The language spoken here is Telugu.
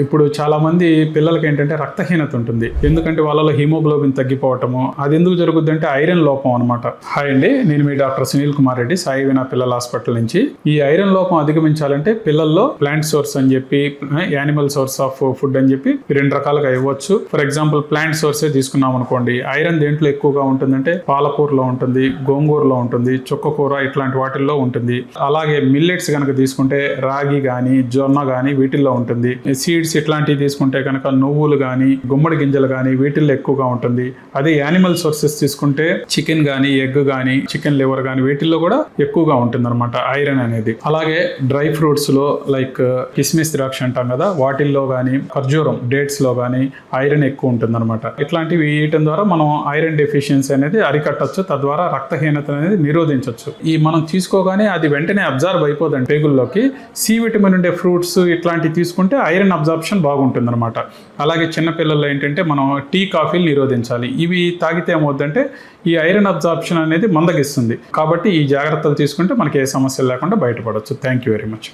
ఇప్పుడు చాలా మంది పిల్లలకి ఏంటంటే రక్తహీనత ఉంటుంది. ఎందుకంటే వాళ్ళలో హిమోగ్లోబిన్ తగ్గిపోవటము. అది ఎందుకు జరుగుద్ది అంటే ఐరన్ లోపం అనమాట. హాయ్ అండి, నేను మీ డాక్టర్ సునీల్ కుమార్ రెడ్డి, సాయి వినా పిల్లల హాస్పిటల్ నుంచి. ఈ ఐరన్ లోపం అధిగమించాలంటే పిల్లల్లో ప్లాంట్ సోర్స్ అని చెప్పి, యానిమల్ సోర్స్ ఆఫ్ ఫుడ్ అని చెప్పి 2 రకాలుగా ఇవ్వచ్చు. ఫర్ ఎగ్జాంపుల్ ప్లాంట్ సోర్సే తీసుకున్నాం అనుకోండి, ఐరన్ దేంట్లో ఎక్కువగా ఉంటుందంటే పాలకూరలో ఉంటుంది, గోంగూరలో ఉంటుంది, చుక్కకూర ఇట్లాంటి వాటిల్లో ఉంటుంది. అలాగే మిల్లెట్స్ కనుక తీసుకుంటే రాగి గాని, జొన్న గాని వీటిల్లో ఉంటుంది. సీడ్స్ ఇట్లాంటివి తీసుకుంటే కనుక నువ్వులు గాని, గుమ్మడి గింజలు గాని వీటిల్లో ఎక్కువగా ఉంటుంది. అదే యానిమల్ సోర్సెస్ తీసుకుంటే చికెన్ గాని, ఎగ్ గాని, చికెన్ లివర్ గాని వీటిల్లో కూడా ఎక్కువగా ఉంటుంది అనమాట ఐరన్ అనేది. అలాగే డ్రై ఫ్రూట్స్ లో లైక్ కిస్మిస్ ద్రాక్ష అంటాం కదా, వాటిల్లో గాని, ఖర్జూరం డేట్స్ లో గాని ఐరన్ ఎక్కువ ఉంటుంది అనమాట. ఇట్లాంటివి వేయటం ద్వారా మనం ఐరన్ డెఫిషియన్సీ అనేది అరికట్టచ్చు, తద్వారా రక్తహీనత అనేది నిరోధించవచ్చు. ఈ మనం తీసుకోగానే అది వెంటనే అబ్జర్వ్ అయిపోదండి పేగుల్లోకి. సి విటమిన్ ఉండే ఫ్రూట్స్ ఇట్లాంటివి తీసుకుంటే ఐరన్ అబ్జర్ప్షన్ బాగుంటుంది అనమాట. అలాగే చిన్నపిల్లల్లో ఏంటంటే మనం టీ, కాఫీలు నిరోధించాలి. ఇవి తాగితే ఏమవుతుందంటే ఈ ఐరన్ అబ్జార్ప్షన్ అనేది మందగిస్తుంది. కాబట్టి ఈ జాగ్రత్తలు తీసుకుంటే మనకి ఏ సమస్యలు లేకుండా బయటపడవచ్చు. Thank you very much.